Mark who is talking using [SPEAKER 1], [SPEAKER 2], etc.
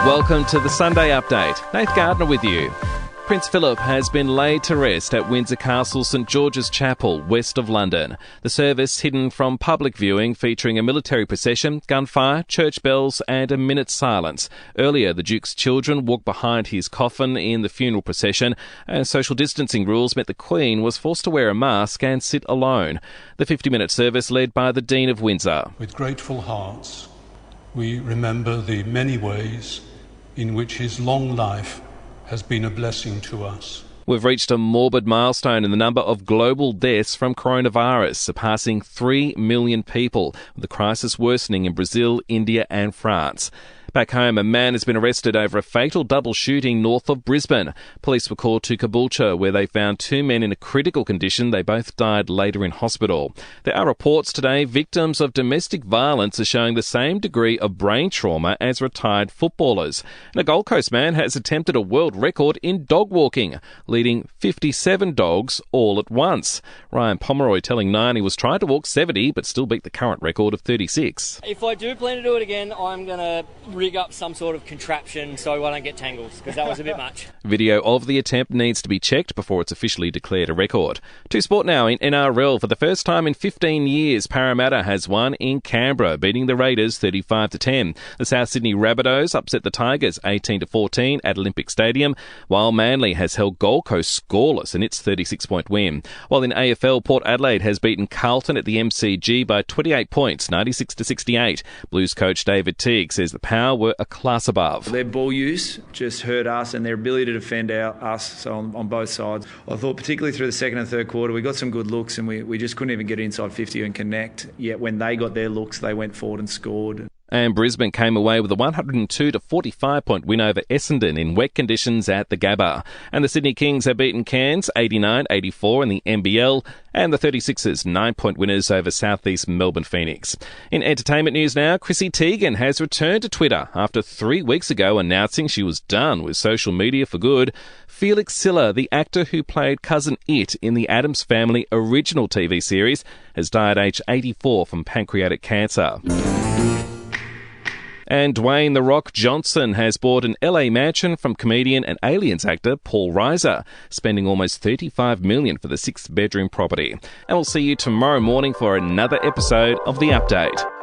[SPEAKER 1] Welcome to the Sunday Update. Nath Gardner with you. Prince Philip has been laid to rest at Windsor Castle St George's Chapel, west of London. The service hidden from public viewing, featuring a military procession, gunfire, church bells and a minute's silence. Earlier, the Duke's children walked behind his coffin in the funeral procession, and social distancing rules meant the Queen was forced to wear a mask and sit alone. The 50-minute service led by the Dean of Windsor.
[SPEAKER 2] With grateful hearts, we remember the many ways in which his long life has been a blessing to us.
[SPEAKER 1] We've reached a morbid milestone in the number of global deaths from coronavirus, surpassing 3 million people, with the crisis worsening in Brazil, India and France. Back home, a man has been arrested over a fatal double shooting north of Brisbane. Police were called to Caboolture, where they found two men in a critical condition. They both died later in hospital. There are reports today victims of domestic violence are showing the same degree of brain trauma as retired footballers. And a Gold Coast man has attempted a world record in dog walking, leading 57 dogs all at once. Ryan Pomeroy telling Nine he was trying to walk 70 but still beat the current record of 36.
[SPEAKER 3] If I do plan to do it again, I'm going to rig up some sort of contraption so I don't get tangles, because that was a bit much.
[SPEAKER 1] Video of the attempt needs to be checked before it's officially declared a record. To sport now. In NRL, for the first time in 15 years, Paramatta has won in Canberra, beating the Raiders 35-10. The South Sydney Rabbitohs upset the Tigers 18-14 at Olympic Stadium, while Manly has held Gold Coast scoreless in its 36-point win. While in AFL, Port Adelaide has beaten Carlton at the MCG by 28 points, 96-68. Blues coach David Teague says the Power were a class above.
[SPEAKER 4] Their ball use just hurt us, and their ability to defend us on both sides. I thought particularly through the second and third quarter we got some good looks, and we just couldn't even get inside 50 and connect. Yet when they got their looks, they went forward and scored.
[SPEAKER 1] And Brisbane came away with a 102-45-point win over Essendon in wet conditions at the Gabba. And the Sydney Kings have beaten Cairns 89-84 in the NBL, and the 36ers 9-point winners over Southeast Melbourne Phoenix. In entertainment news now, Chrissy Teigen has returned to Twitter after 3 weeks ago announcing she was done with social media for good. Felix Silla, the actor who played Cousin It in the Addams Family original TV series, has died aged 84 from pancreatic cancer. And Dwayne "The Rock" Johnson has bought an LA mansion from comedian and Aliens actor Paul Reiser, spending almost $35 million for the 6-bedroom property. And we'll see you tomorrow morning for another episode of The Update.